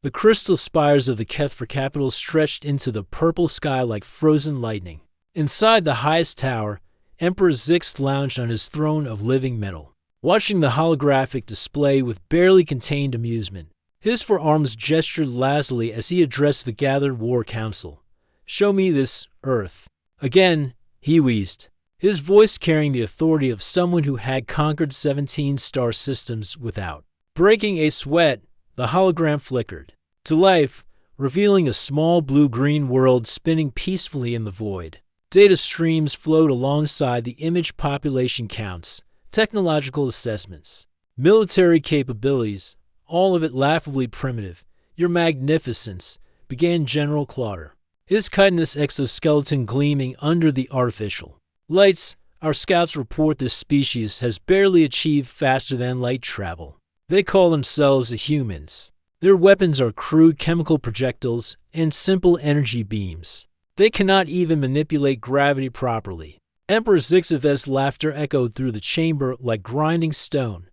The crystal spires of the Kethfer capital stretched into the purple sky like frozen lightning. Inside the highest tower, Emperor Zix lounged on his throne of living metal, watching the holographic display with barely contained amusement. His forearms gestured lazily as he addressed the gathered war council. "Show me this Earth." Again, he wheezed, his voice carrying the authority of someone who had conquered 17 star systems without breaking a sweat. The hologram flickered to life, revealing a small blue-green world spinning peacefully in the void. Data streams flowed alongside the image, population counts, technological assessments, military capabilities, all of it laughably primitive. "Your Magnificence," began General Clauder, his chitinous exoskeleton gleaming under the artificial lights. "Our scouts report this species has barely achieved faster than light travel. They call themselves the humans. Their weapons are crude chemical projectiles and simple energy beams. They cannot even manipulate gravity properly." Emperor Zixith's laughter echoed through the chamber like grinding stone.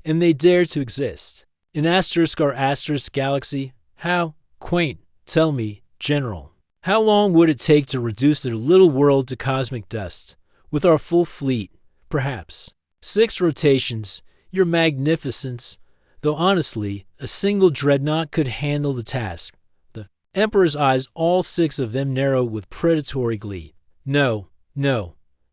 "And they dare to exist in our galaxy? How quaint. Tell me, General, how long would it take to reduce their little world to cosmic dust? With our full fleet, perhaps 6 rotations, Your Magnificence. Though honestly, a single dreadnought could handle the task." The Emperor's eyes, all 6 of them, narrowed with predatory glee. No,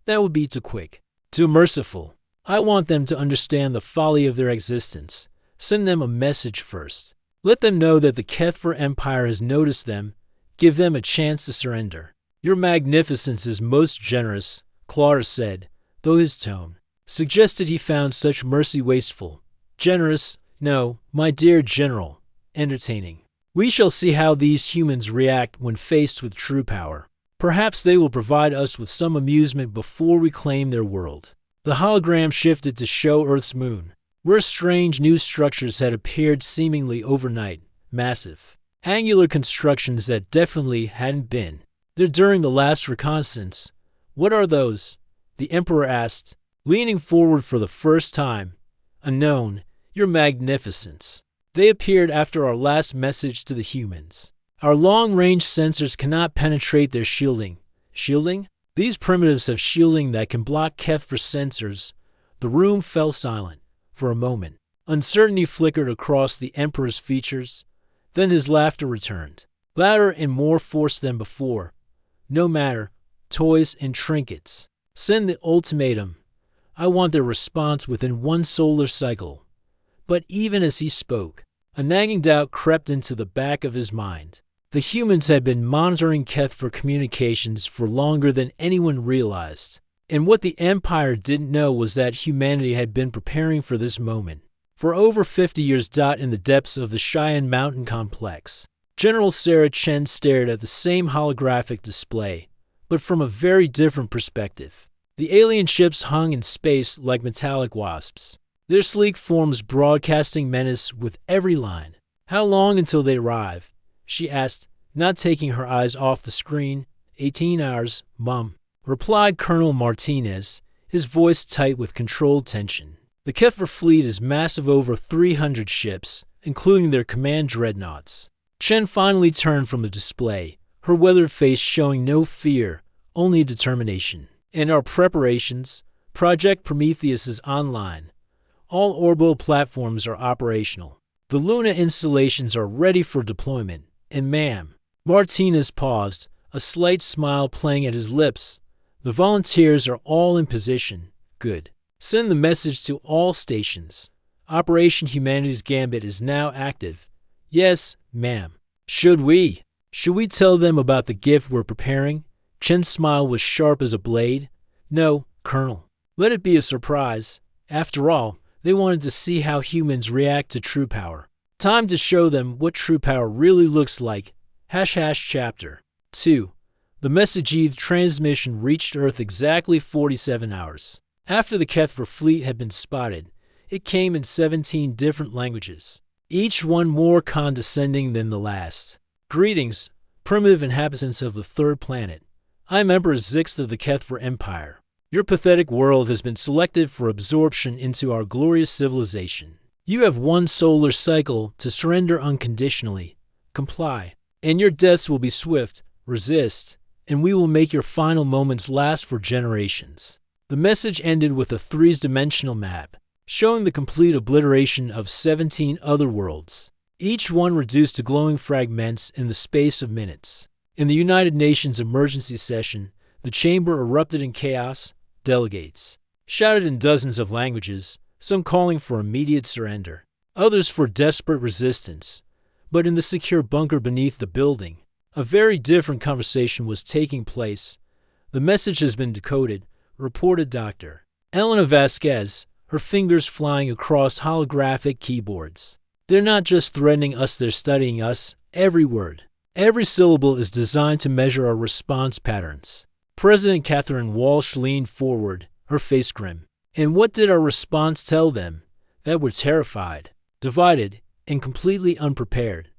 that would be too quick, too merciful. I want them to understand the folly of their existence. Send them a message first. Let them know that the Kethfer Empire has noticed them. Give them a chance to surrender." "Your Magnificence is most generous," Clauder said, though his tone suggested he found such mercy wasteful. "Generous? No, my dear General. Entertaining. We shall see how these humans react when faced with true power. Perhaps they will provide us with some amusement before we claim their world." The hologram shifted to show Earth's moon, where strange new structures had appeared seemingly overnight, massive, angular constructions that definitely hadn't been there during the last reconnaissance. "What are those?" the Emperor asked, leaning forward for the first time. "Unknown, Your Magnificence. They appeared after our last message to the humans. Our long-range sensors cannot penetrate their shielding." "Shielding? These primitives have shielding that can block Kethfer sensors." The room fell silent. For a moment, uncertainty flickered across the Emperor's features. Then his laughter returned, louder and more forced than before. "No matter. Toys and trinkets. Send the ultimatum. I want their response within 1 solar cycle." But even as he spoke, a nagging doubt crept into the back of his mind. The humans had been monitoring Kethfer communications for longer than anyone realized. And what the Empire didn't know was that humanity had been preparing for this moment for over 50 years. In the depths of the Cheyenne Mountain complex, General Sarah Chen stared at the same holographic display, but from a very different perspective. The alien ships hung in space like metallic wasps, their sleek forms broadcasting menace with every line. "How long until they arrive?" she asked, not taking her eyes off the screen. 18 hours, Mum," replied Colonel Martinez, his voice tight with controlled tension. "The Kethfer fleet is massive, over 300 ships, including their command dreadnoughts." Chen finally turned from the display, her weathered face showing no fear, only determination. "And our preparations? Project Prometheus is online. All orbital platforms are operational. The Luna installations are ready for deployment. And ma'am," Martinez paused, a slight smile playing at his lips, "the volunteers are all in position. Good. Send the message to all stations. Operation Humanity's Gambit is now active." "Yes, ma'am." Should we tell them about the gift we're preparing?" Chen's smile was sharp as a blade. "No, Colonel. Let it be a surprise. After all, they wanted to see how humans react to true power. Time to show them what true power really looks like. Chapter 2. The message Eve transmission reached Earth exactly 47 hours after the Kethfer fleet had been spotted. It came in 17 different languages, each one more condescending than the last. "Greetings, primitive inhabitants of the 3rd planet. I'm Emperor Zix of the Kethfer Empire. Your pathetic world has been selected for absorption into our glorious civilization. You have 1 solar cycle to surrender unconditionally. comply. And your deaths will be swift, resist, and we will make your final moments last for generations. The message ended with a three-dimensional map, showing the complete obliteration of 17 other worlds, each one reduced to glowing fragments in the space of minutes. In the United Nations emergency session, the chamber erupted in chaos. Delegates shouted in dozens of languages, some calling for immediate surrender, others for desperate resistance. But in the secure bunker beneath the building, a very different conversation was taking place. The message has been decoded, reported Dr. Elena Vasquez, her fingers flying across holographic keyboards. They're not just threatening us, they're studying us. Every word, every syllable is designed to measure our response patterns. President Catherine Walsh leaned forward, her face grim. And what did our response tell them? That we're terrified, divided, and completely unprepared.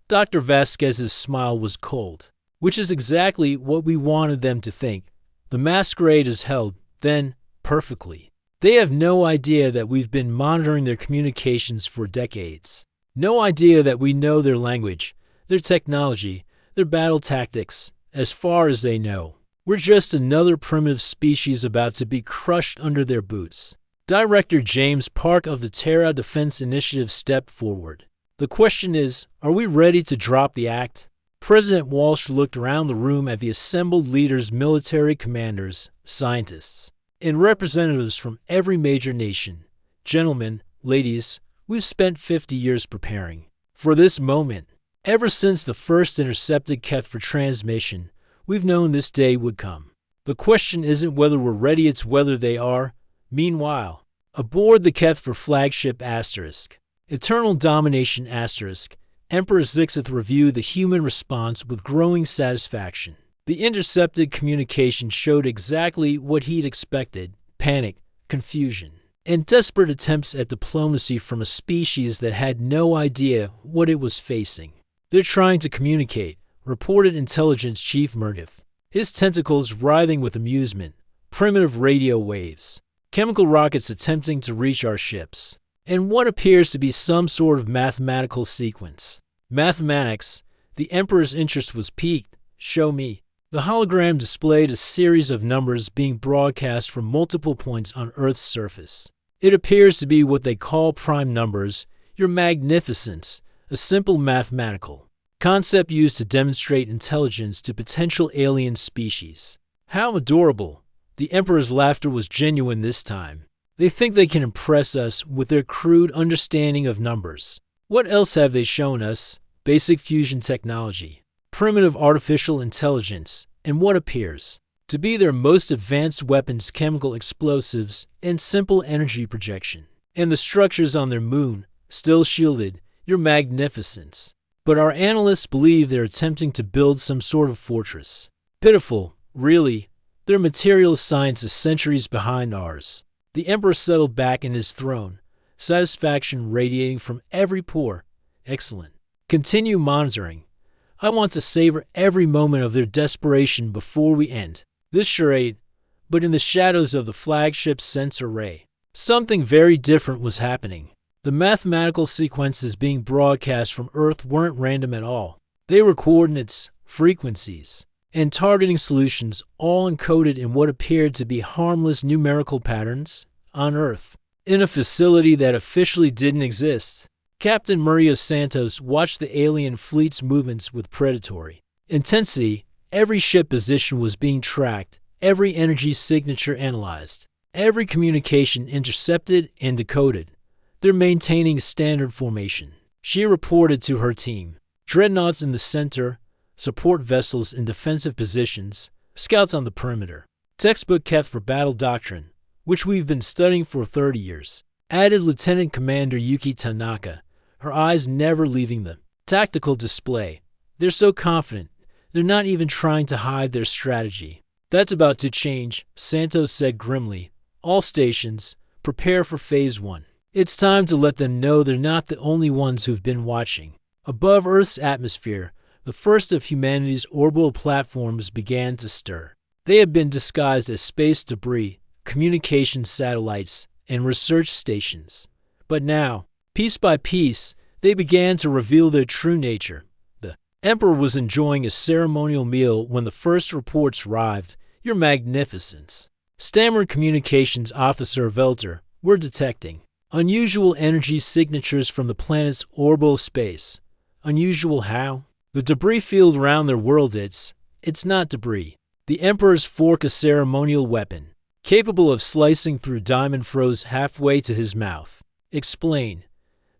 Dr. Vasquez's smile was cold, which is exactly what we wanted them to think. The masquerade is held, then, perfectly. They have no idea that we've been monitoring their communications for decades. No idea that we know their language, their technology, their battle tactics, as far as they know. We're just another primitive species about to be crushed under their boots. Director James Park of the Terra Defense Initiative stepped forward. The question is, are we ready to drop the act? President Walsh looked around the room at the assembled leaders, military commanders, scientists, and representatives from every major nation. Gentlemen, ladies, we've spent 50 years preparing for this moment. Ever since the first intercepted Keth for transmission, we've known this day would come. The question isn't whether we're ready, it's whether they are. Meanwhile, aboard the Keth for flagship Asterisk, Eternal Domination Asterisk, Emperor Zixith reviewed the human response with growing satisfaction. The intercepted communication showed exactly what he'd expected: panic, confusion, and desperate attempts at diplomacy from a species that had no idea what it was facing. They're trying to communicate, reported Intelligence Chief Murgith, his tentacles writhing with amusement. Primitive radio waves, chemical rockets attempting to reach our ships, and what appears to be some sort of mathematical sequence. Mathematics. The Emperor's interest was piqued. Show me. The hologram displayed a series of numbers being broadcast from multiple points on Earth's surface. It appears to be what they call prime numbers, your magnificence, a simple mathematical concept used to demonstrate intelligence to potential alien species. How adorable. The Emperor's laughter was genuine this time. They think they can impress us with their crude understanding of numbers. What else have they shown us? Basic fusion technology, primitive artificial intelligence, and what appears to be their most advanced weapons, chemical explosives, and simple energy projection. And the structures on their moon, still shielded, your magnificence. But our analysts believe they're attempting to build some sort of fortress. Pitiful, really. Their materials science is centuries behind ours. The Emperor settled back in his throne, satisfaction radiating from every pore. Excellent. Continue monitoring. I want to savor every moment of their desperation before we end this charade. But in the shadows of the flagship's sensor array, something very different was happening. The mathematical sequences being broadcast from Earth weren't random at all. They were coordinates, frequencies, and targeting solutions, all encoded in what appeared to be harmless numerical patterns on Earth, in a facility that officially didn't exist. Captain Maria Santos watched the alien fleet's movements with predatory intensity. Every ship position was being tracked, every energy signature analyzed, every communication intercepted and decoded. They're maintaining standard formation, she reported to her team. Dreadnoughts in the center, support vessels in defensive positions, scouts on the perimeter. Textbook Keth for battle doctrine, which we've been studying for 30 years, added Lieutenant Commander Yuki Tanaka, her eyes never leaving the tactical display. They're so confident, they're not even trying to hide their strategy. That's about to change, Santos said grimly. All stations, prepare for Phase 1. It's time to let them know they're not the only ones who've been watching. Above Earth's atmosphere, the first of humanity's orbital platforms began to stir. They had been disguised as space debris, communication satellites, and research stations. But now, piece by piece, they began to reveal their true nature. The Emperor was enjoying a ceremonial meal when the first reports arrived. Your Magnificence. Stammered Communications Officer Velter, we're detecting unusual energy signatures from the planet's orbital space. Unusual how? The debris field around their world, it's not debris. The Emperor's fork, a ceremonial weapon, capable of slicing through diamond, froze halfway to his mouth. Explain.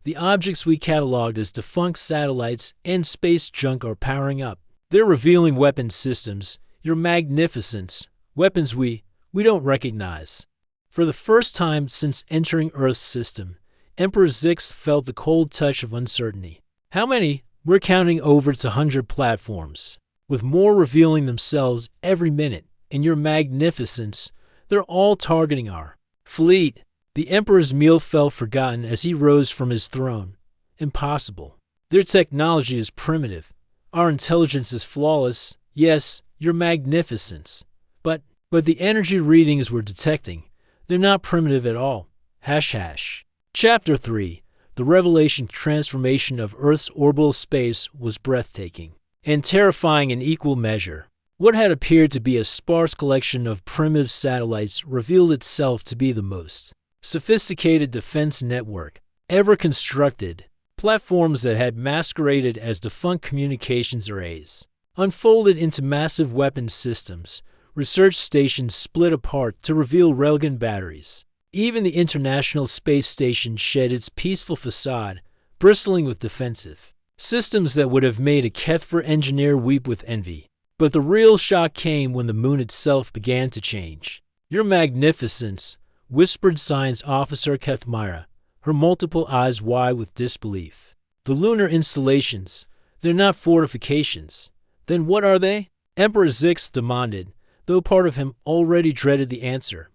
The objects we cataloged as defunct satellites and space junk are powering up. They're revealing weapon systems, Your Magnificence, weapons we don't recognize. For the first time since entering Earth's system, Emperor Zix felt the cold touch of uncertainty. How many? We're counting over to 100 platforms, with more revealing themselves every minute. And Your Magnificence, they're all targeting our fleet. The Emperor's meal fell forgotten as he rose from his throne. Impossible. Their technology is primitive. Our intelligence is flawless. Yes, Your Magnificence. But the energy readings we're detecting, they're not primitive at all. Chapter 3. The revelation transformation of Earth's orbital space was breathtaking and terrifying in equal measure. What had appeared to be a sparse collection of primitive satellites revealed itself to be the most sophisticated defense network ever constructed. Platforms that had masqueraded as defunct communications arrays unfolded into massive weapons systems. Research stations split apart to reveal railgun batteries. Even the International Space Station shed its peaceful facade, bristling with defensive systems that would have made a Kethver engineer weep with envy. But the real shock came when the moon itself began to change. Your Magnificence, whispered Science Officer Kethmyra, her multiple eyes wide with disbelief. The lunar installations, they're not fortifications. Then what are they? Emperor Zix demanded, though part of him already dreaded the answer.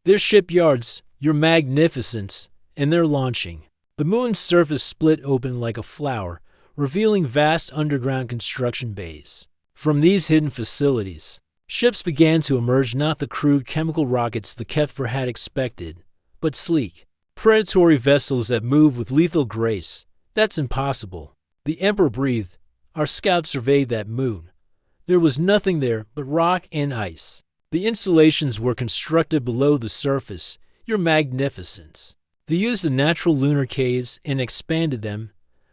They're shipyards, Your Magnificence, and they're launching. The moon's surface split open like a flower, revealing vast underground construction bays. From these hidden facilities, ships began to emerge, not the crude chemical rockets the Kethver had expected, but sleek, predatory vessels that move with lethal grace. That's impossible. The Emperor breathed. Our scouts surveyed that moon. There was nothing there but rock and ice. The installations were constructed below the surface, Your Magnificence. They used the natural lunar caves and expanded them.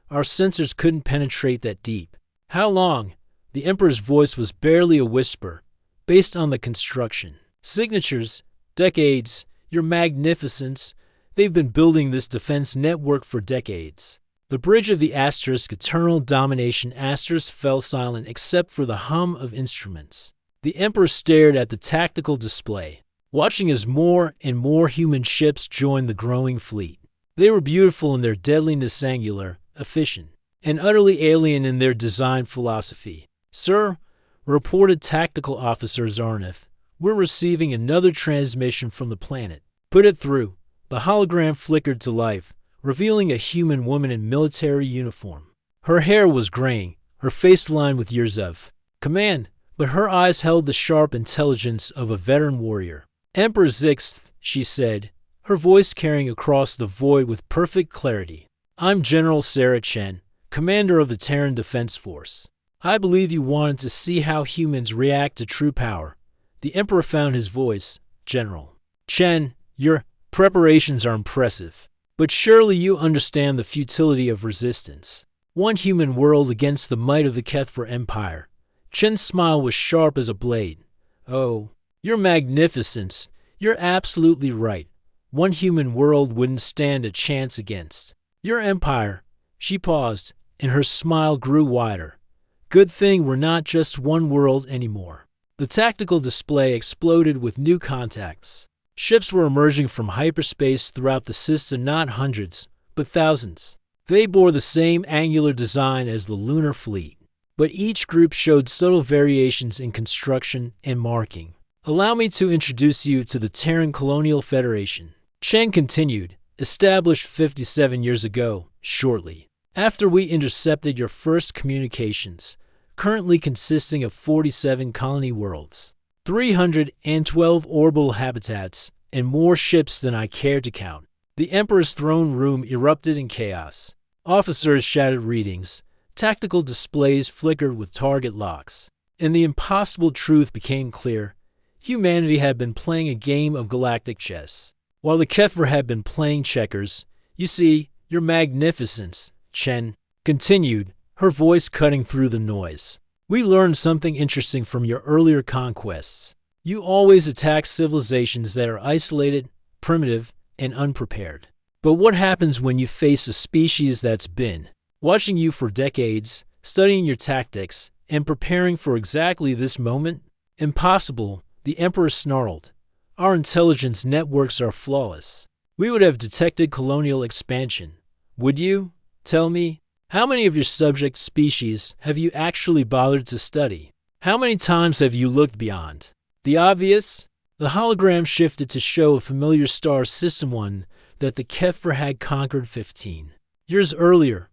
Our sensors couldn't penetrate that deep. How long? The Emperor's voice was barely a whisper, based on the construction signatures. Decades, Your Magnificence. They've been building this defense network for decades. The bridge of the asterisk, eternal domination asterisk, fell silent except for the hum of instruments. The Emperor stared at the tactical display, watching as more and more human ships joined the growing fleet. They were beautiful in their deadliness, angular, efficient, and utterly alien in their design philosophy. Sir, reported Tactical Officer Zarnith, we're receiving another transmission from the planet. Put it through. The hologram flickered to life, revealing a human woman in military uniform. Her hair was graying, her face lined with years of command, but her eyes held the sharp intelligence of a veteran warrior. Emperor Zix, she said, her voice carrying across the void with perfect clarity. I'm General Sarah Chen, commander of the Terran Defense Force. I believe you wanted to see how humans react to true power. The Emperor found his voice. General Chen, your preparations are impressive, but surely you understand the futility of resistance. One human world against the might of the Kethver Empire. Chen's smile was sharp as a blade. Oh, Your Magnificence, you're absolutely right. One human world wouldn't stand a chance against your empire. She paused, and her smile grew wider. Good thing we're not just one world anymore. The tactical display exploded with new contacts. Ships were emerging from hyperspace throughout the system, not hundreds, but thousands. They bore the same angular design as the lunar fleet, but each group showed subtle variations in construction and marking. Allow me to introduce you to the Terran Colonial Federation. Chen continued, established 57 years ago, shortly after we intercepted your first communications, currently consisting of 47 colony worlds, 312 orbital habitats, and more ships than I care to count. The Emperor's throne room erupted in chaos. Officers shouted readings, Tactical displays flickered with target locks, and the impossible truth became clear. Humanity had been playing a game of galactic chess, while the Kethver had been playing checkers. You see, Your Magnificence, Chen continued, her voice cutting through the noise. We learned something interesting from your earlier conquests. You always attack civilizations that are isolated, primitive, and unprepared. But what happens when you face a species that's been watching you for decades, studying your tactics, and preparing for exactly this moment? Impossible, the Emperor snarled. Our intelligence networks are flawless. We would have detected colonial expansion. Would you? Tell me, how many of your subject species have you actually bothered to study? How many times have you looked beyond the obvious? The hologram shifted to show a familiar star, System 1, that the Kethver had conquered 15 years earlier.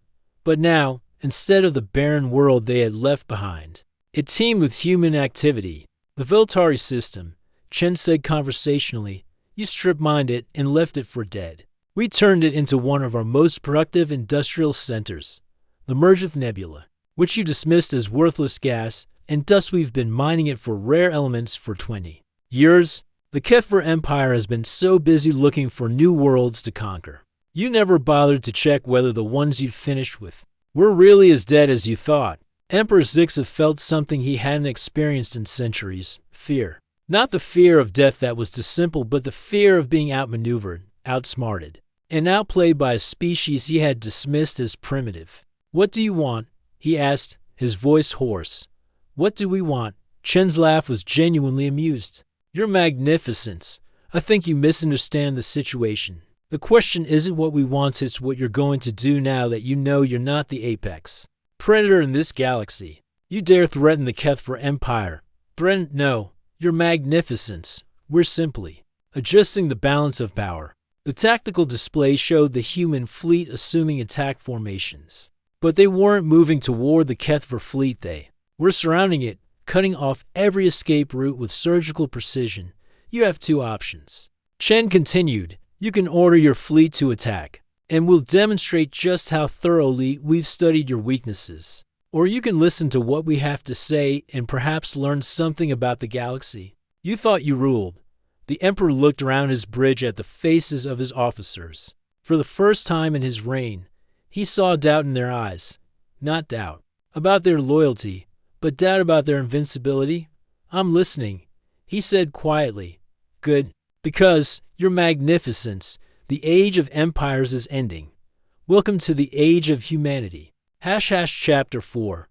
But now, instead of the barren world they had left behind, it teemed with human activity. The Viltari system, Chen said conversationally, you strip-mined it and left it for dead. We turned it into one of our most productive industrial centers, the Mergeth Nebula, which you dismissed as worthless gas, and thus we've been mining it for rare elements for 20 years. The Kethver Empire has been so busy looking for new worlds to conquer. You never bothered to check whether the ones you'd finished with were really as dead as you thought. Emperor Zixith felt something he hadn't experienced in centuries: fear. Not the fear of death that was too simple, but the fear of being outmaneuvered, outsmarted, and outplayed by a species he had dismissed as primitive. What do you want? He asked, his voice hoarse. What do we want? Chen's laugh was genuinely amused. Your Magnificence, I think you misunderstand the situation. The question isn't what we want, it's what you're going to do now that you know you're not the apex predator in this galaxy. You dare threaten the Kethver Empire. Threaten? No. Your Magnificence, we're simply adjusting the balance of power. The tactical display showed the human fleet assuming attack formations. But they weren't moving toward the Kethver fleet, they were surrounding it, cutting off every escape route with surgical precision. You have two options. Chen continued, you can order your fleet to attack, and we'll demonstrate just how thoroughly we've studied your weaknesses. Or you can listen to what we have to say and perhaps learn something about the galaxy. You thought you ruled. The Emperor looked around his bridge at the faces of his officers. For the first time in his reign, he saw doubt in their eyes. Not doubt about their loyalty, but doubt about their invincibility. I'm listening, he said quietly. Good, because, Your Magnificence, the age of empires is ending. Welcome to the age of humanity. Chapter 4.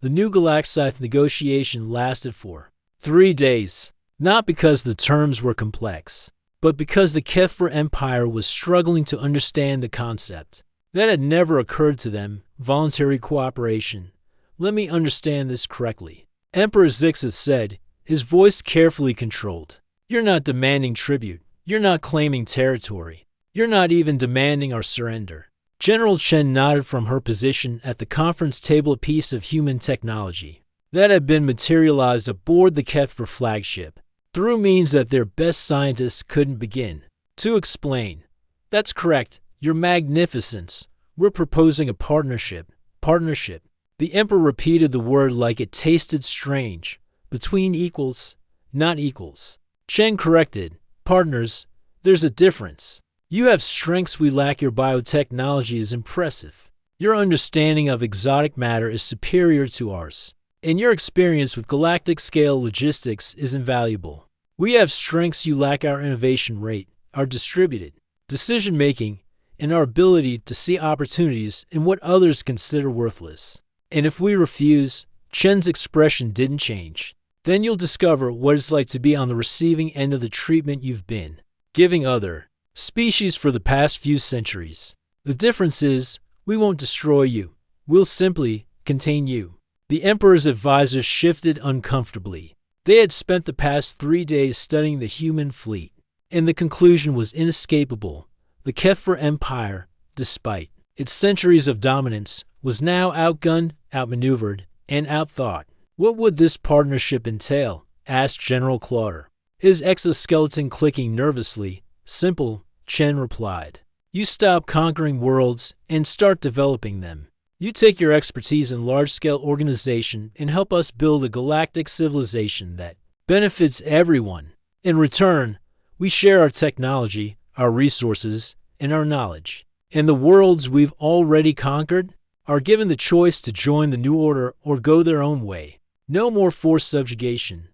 The new Galaxite negotiation lasted for 3 days, not because the terms were complex, but because the Kethver Empire was struggling to understand the concept. That had never occurred to them, voluntary cooperation. Let me understand this correctly, Emperor Zixith said, his voice carefully controlled. You're not demanding tribute. You're not claiming territory. You're not even demanding our surrender. General Chen nodded from her position at the conference table, a piece of human technology that had been materialized aboard the Kethver flagship, through means that their best scientists couldn't begin to explain. That's correct, Your Magnificence. We're proposing a partnership. Partnership. The Emperor repeated the word like it tasted strange. Between equals, not equals. Chen corrected. Partners, there's a difference. You have strengths we lack. Your biotechnology is impressive. Your understanding of exotic matter is superior to ours. And your experience with galactic-scale logistics is invaluable. We have strengths you lack: our innovation rate, our distributed decision-making, and our ability to see opportunities in what others consider worthless. And if we refuse, Chen's expression didn't change, then you'll discover what it's like to be on the receiving end of the treatment you've been giving other species for the past few centuries. The difference is, we won't destroy you. We'll simply contain you. The Emperor's advisors shifted uncomfortably. They had spent the past 3 days studying the human fleet, and the conclusion was inescapable. The Kethver Empire, despite its centuries of dominance, was now outgunned, outmaneuvered, and outthought. What would this partnership entail? Asked General Clauder, his exoskeleton clicking nervously. Simple, Chen replied. You stop conquering worlds and start developing them. You take your expertise in large-scale organization and help us build a galactic civilization that benefits everyone. In return, we share our technology, our resources, and our knowledge. And the worlds we've already conquered are given the choice to join the New Order or go their own way. No more forced subjugation.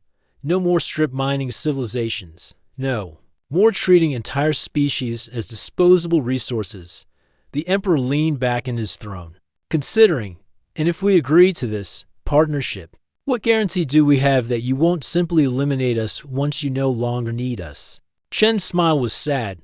No more strip-mining civilizations. No. More treating entire species as disposable resources. The Emperor leaned back in his throne, considering, and if we agree to this partnership, what guarantee do we have that you won't simply eliminate us once you no longer need us? Chen's smile was sad.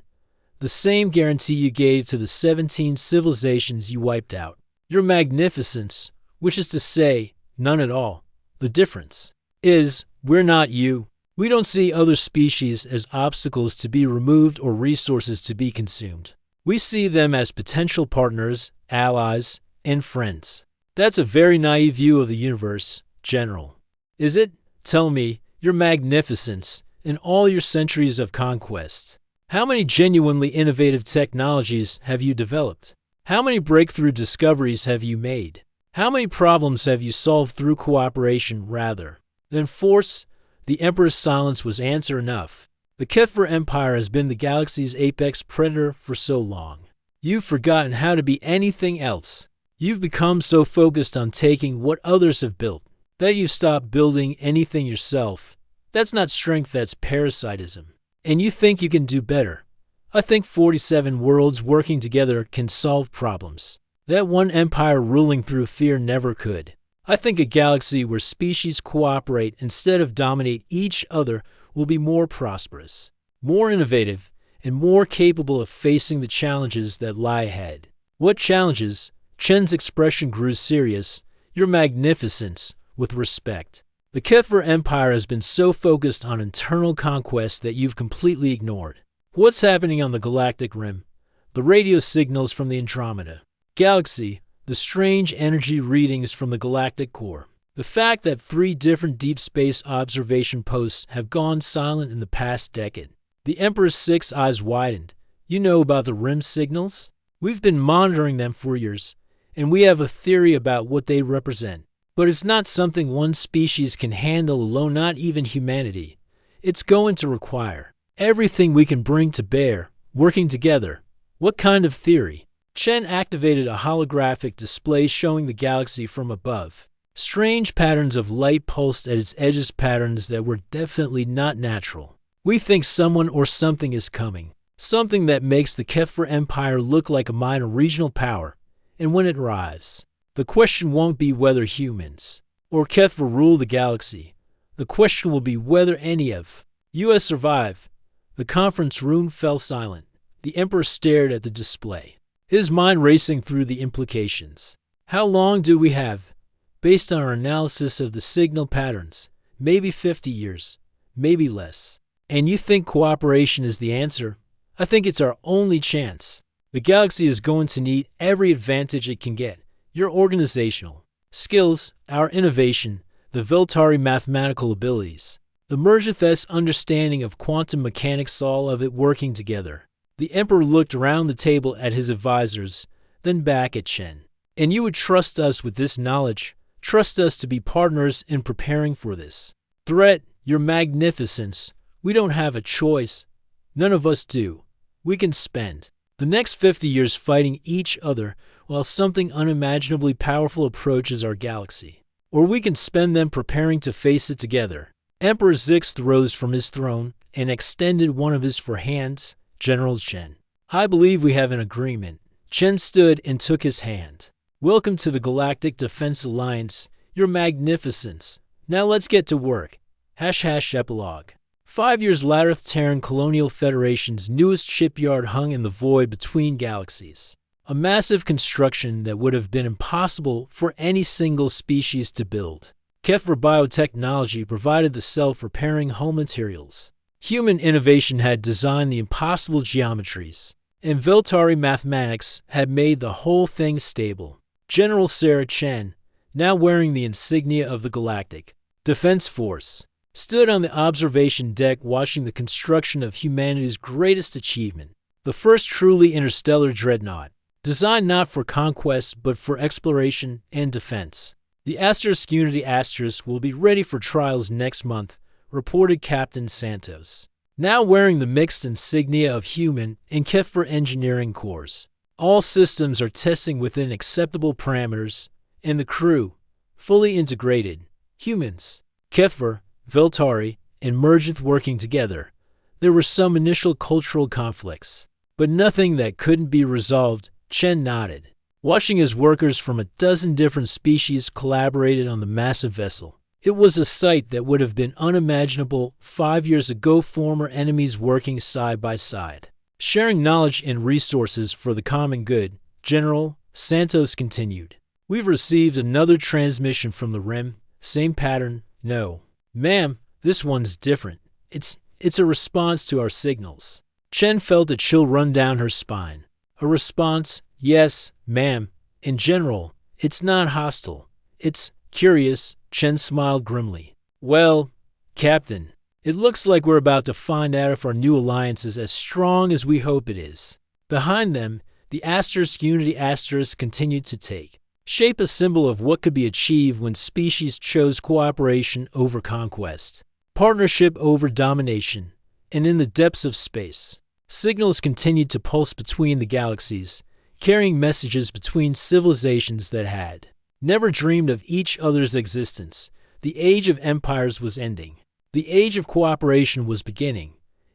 The same guarantee you gave to the 17 civilizations you wiped out. Your magnificence, which is to say, none at all. The difference is, we're not you. We don't see other species as obstacles to be removed or resources to be consumed. We see them as potential partners, allies, and friends. That's a very naive view of the universe, General. Is it? Tell me, your magnificence, in all your centuries of conquest, how many genuinely innovative technologies have you developed? How many breakthrough discoveries have you made? How many problems have you solved through cooperation rather than force? The Emperor's silence was answer enough. The Kefir Empire has been the galaxy's apex predator for so long. You've forgotten how to be anything else. You've become so focused on taking what others have built that you've stopped building anything yourself. That's not strength, that's parasitism. And you think you can do better. I think 47 worlds working together can solve problems that one empire ruling through fear never could. I think a galaxy where species cooperate instead of dominate each other will be more prosperous, more innovative, and more capable of facing the challenges that lie ahead. What challenges? Chen's expression grew serious. Your magnificence, with respect. The Kefir Empire has been so focused on internal conquest that you've completely ignored what's happening on the galactic rim, the radio signals from the Andromeda Galaxy, the strange energy readings from the galactic core, the fact that 3 different deep space observation posts have gone silent in the past decade. The Emperor's 6 eyes widened. You know about the rim signals? We've been monitoring them for years, and we have a theory about what they represent. But it's not something one species can handle alone, not even humanity. It's going to require everything we can bring to bear, working together. What kind of theory? Chen activated a holographic display showing the galaxy from above. Strange patterns of light pulsed at its edges, patterns that were definitely not natural. We think someone or something is coming. Something that makes the Kefir Empire look like a minor regional power. And when it arrives, the question won't be whether humans or Kefir rule the galaxy. The question will be whether any of us survive. The conference room fell silent. The Emperor stared at the display, his mind racing through the implications. How long do we have? Based on our analysis of the signal patterns, maybe 50 years, maybe less. And you think cooperation is the answer? I think it's our only chance. The galaxy is going to need every advantage it can get. Your organizational skills, our innovation, the Veltari mathematical abilities, the Mergith's understanding of quantum mechanics, all of it working together. The Emperor looked around the table at his advisors, then back at Chen. And you would trust us with this knowledge, trust us to be partners in preparing for this threat, your magnificence. We don't have a choice. None of us do. We can spend the next 50 years fighting each other while something unimaginably powerful approaches our galaxy. Or we can spend them preparing to face it together. Emperor Zixth rose from his throne and extended one of his 4 hands. General Chen, I believe we have an agreement. Chen stood and took his hand. Welcome to the Galactic Defense Alliance, your magnificence. Now let's get to work. # Epilogue. 5 years later, Terran Colonial Federation's newest shipyard hung in the void between galaxies. A massive construction that would have been impossible for any single species to build. Kefir biotechnology provided the self-repairing hull materials. Human innovation had designed the impossible geometries, and Veltari mathematics had made the whole thing stable. General Sarah Chen, now wearing the insignia of the Galactic Defense Force, stood on the observation deck watching the construction of humanity's greatest achievement, the first truly interstellar dreadnought, designed not for conquest but for exploration and defense. The Asterisk Unity Asterisk will be ready for trials next month, reported Captain Santos, now wearing the mixed insignia of human and Kefir engineering corps. All systems are testing within acceptable parameters, and the crew, fully integrated, humans, Kefir, Veltari, and Mergith working together. There were some initial cultural conflicts, but nothing that couldn't be resolved. Chen nodded, watching as workers from a dozen different species collaborated on the massive vessel. It was a sight that would have been unimaginable 5 years ago, former enemies working side by side, sharing knowledge and resources for the common good. General, Santos continued. We've received another transmission from the RIM. Same pattern. No. Ma'am, this one's different. It's a response to our signals. Chen felt a chill run down her spine. A response? Yes, ma'am. In general, it's not hostile. It's curious. Chen smiled grimly. Well, Captain, it looks like we're about to find out if our new alliance is as strong as we hope it is. Behind them, the Asterisk Unity Asterisk continued to take shape, a symbol of what could be achieved when species chose cooperation over conquest, partnership over domination, and in the depths of space. Signals continued to pulse between the galaxies, carrying messages between civilizations that had never dreamed of each other's existence. The age of empires was ending. The age of cooperation was beginning,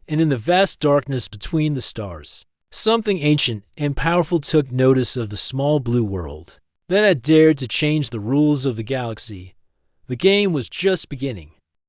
and in the vast darkness between the stars, something ancient and powerful took notice of the small blue world that had dared to change the rules of the galaxy. The game was just beginning.